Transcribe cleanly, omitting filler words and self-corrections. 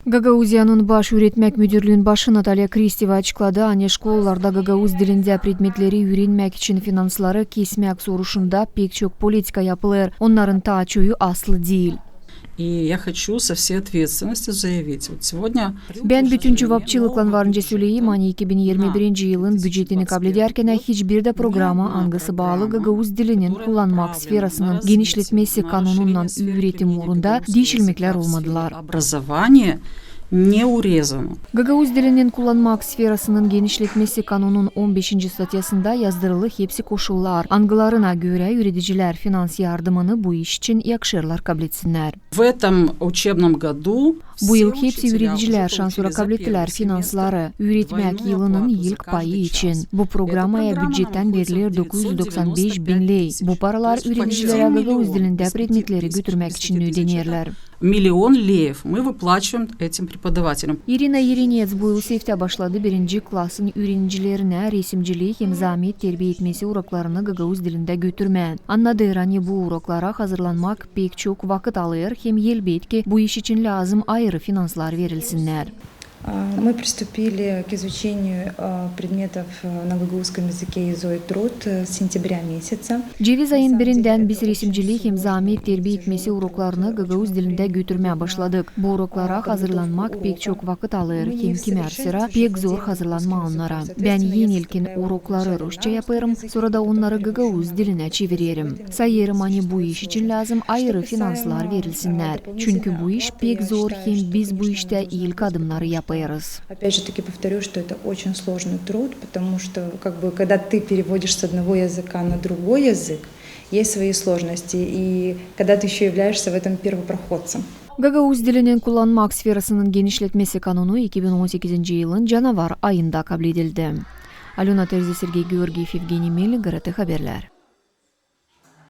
Гагаузиянын баш үйрөтмөк мүдүрлүгүнүн башы Наталья Кристева ачыклады. Аны школаларда гагауз тилинде предметлери үйрөнмөк үчүн финанслары кесмек сорушунда пек чок политика япылыр. Онların таачуу асыл değil. И я хочу со всей ответственностью заявить, вот сегодня... Ben bütün cevapçılıklan varınca söyleyeyim, hani 2021 yılın bücetini kabul ederken hiçbir de programa angısı bağlı gagavuz dilinin kullanmak sferasının genişletmesi kanunundan üretim uğrunda değişilmekler olmadılar. Образование не урезано. Gagavuz dilinin kullanmak sferasının genişletmesi kanunun 15. statyasında yazdırılı hepsi koşullar. Angılarına göre üreticiler finans yardımını bu iş için yakışırlar kabul etsinler. В этом учебном году Bu yıl hepsi üreticiler şansura kabul ettiler finansları üretmek yılının ilk payı için. Bu programaya bütçetten verilir 995 bin lei. Bu paralar üreticilere gagavuz dilinde predmetleri götürmek için ödenirler. Миллион леев мы выплачиваем этим преподавателям. Irina Yerinets bu yıl sefte başladı. Birinci klasın öğrencilerine resimcilik, imzamiyet terbiye etmesi uraklarını gagavuz dilinde götürmen. Anladı hani bu uraklara hazırlanmak pek çok vakit alır. Hem elbette bu iş için lazım ayrı finanslar verilsinler. Мы приступили к изучению предметов на гагаузском языке язык и труд с сентября месяца. Ceviz ayın birinden biz resimcilik, imzamiyet terbiye etmesi uraklarını gagavuz dilinde götürmeye başladık. Bu uraklara hazırlanmak pek çok vakit alır. Hem kimer sıra pek zor hazırlanma onlara. Ben yenilkin urakları Rusça yaparım, sonra da onları gagavuz diline çeviririm. Sayarım hani bu iş için lazım ayrı finanslar verilsinler. Çünkü bu iş pek zor, hem biz bu işte ilk adımları yaparız. Опять же таки повторю, что это очень сложный труд, потому что когда ты переводишь с одного языка на другой язык, есть свои сложности, и когда ты еще являешься в этом первопроходцем. Gagavuz dilinin kullanmak sferasının genişletmesi kanunu 2018 yılın canavar ayında kabul edildi. Alona Terzi, Sergey Georgiev, Evgeniy Melnik, GRT Haberler.